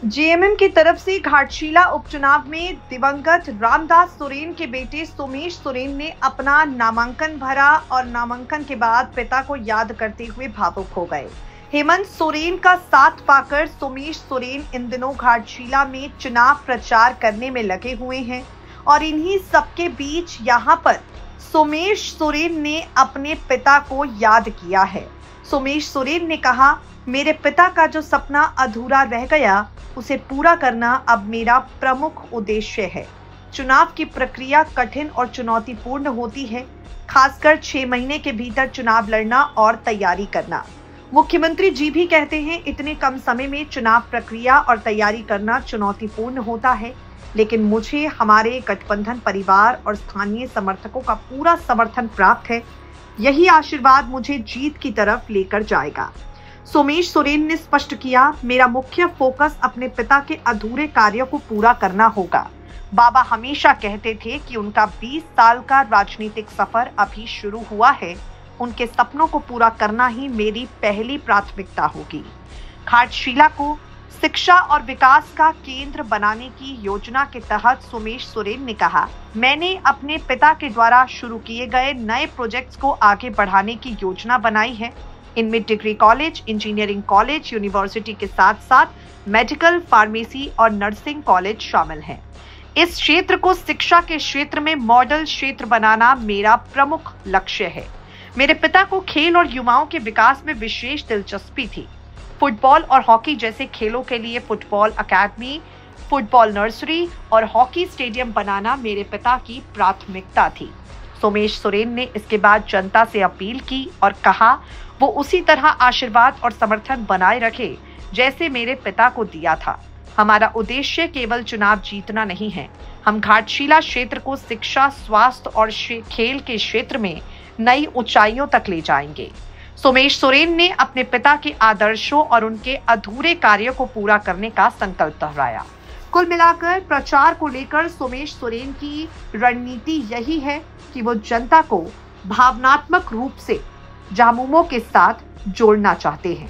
JMM की तरफ से घाटशिला उपचुनाव में दिवंगत रामदास सोरेन के बेटे सोमेश सोरेन ने अपना नामांकन भरा और नामांकन के बाद पिता को याद करते हुए भावुक हो गए। हेमंत सोरेन का साथ पाकर सोमेश सोरेन इन दिनों घाटशिला में चुनाव प्रचार करने में लगे हुए हैं और इन्हीं सबके बीच यहां पर सोमेश सोरेन ने अपने पिता को याद किया है। सोमेश सोरेन ने कहा, मेरे पिता का जो सपना अधूरा रह गया उसे पूरा करना अब मेरा प्रमुख उद्देश्य है। चुनाव की प्रक्रिया कठिन और चुनौतीपूर्ण होती है, खासकर 6 महीने के भीतर चुनाव लड़ना और तैयारी करना। मुख्यमंत्री जी भी कहते हैं इतने कम समय में चुनाव प्रक्रिया और तैयारी करना चुनौतीपूर्ण होता है, लेकिन मुझे हमारे गठबंधन परिवार और स्थानीय समर्थकों का पूरा समर्थन प्राप्त है। यही आशीर्वाद मुझे जीत की तरफ लेकर जाएगा। सोमेश सोरेन ने स्पष्ट किया, मेरा मुख्य फोकस अपने पिता के अधूरे कार्यों को पूरा करना होगा। बाबा हमेशा कहते थे कि उनका 20 साल का राजनीतिक सफर अभी शुरू हुआ है, उनके सपनों को पूरा करना ही मेरी पहली प्राथमिकता होगी। घाटशिला को शिक्षा और विकास का केंद्र बनाने की योजना के तहत सोमेश सोरेन ने कहा, मैंने अपने पिता के द्वारा शुरू किए गए नए प्रोजेक्ट्स को आगे बढ़ाने की योजना बनाई है। इनमें degree college, engineering college, university के साथ साथ मेडिकल, फार्मेसी और नर्सिंग कॉलेज शामिल हैं। इस क्षेत्र को शिक्षा के क्षेत्र में मॉडल क्षेत्र बनाना मेरा प्रमुख लक्ष्य है। मेरे पिता को खेल और युवाओं के विकास में विशेष दिलचस्पी थी। फुटबॉल और हॉकी जैसे खेलों के लिए फुटबॉल अकादमी, फुटबॉल नर्सरी और हॉकी स्टेडियम बनाना मेरे पिता की प्राथमिकता थी। सोमेश सोरेन ने इसके बाद जनता से अपील की और कहा, वो उसी तरह आशीर्वाद और समर्थन बनाए रखे जैसे मेरे पिता को दिया था। हमारा उद्देश्य केवल चुनाव जीतना नहीं है, हम घाटशिला क्षेत्र को शिक्षा, स्वास्थ्य और खेल के क्षेत्र में नई ऊंचाइयों तक ले जाएंगे। सोमेश सोरेन ने अपने पिता के आदर्शों और उनके अधूरे कार्यों को पूरा करने का संकल्प दोहराया। कुल मिलाकर प्रचार को लेकर सोमेश सोरेन की रणनीति यही है कि वो जनता को भावनात्मक रूप से झामुमो के साथ जोड़ना चाहते हैं।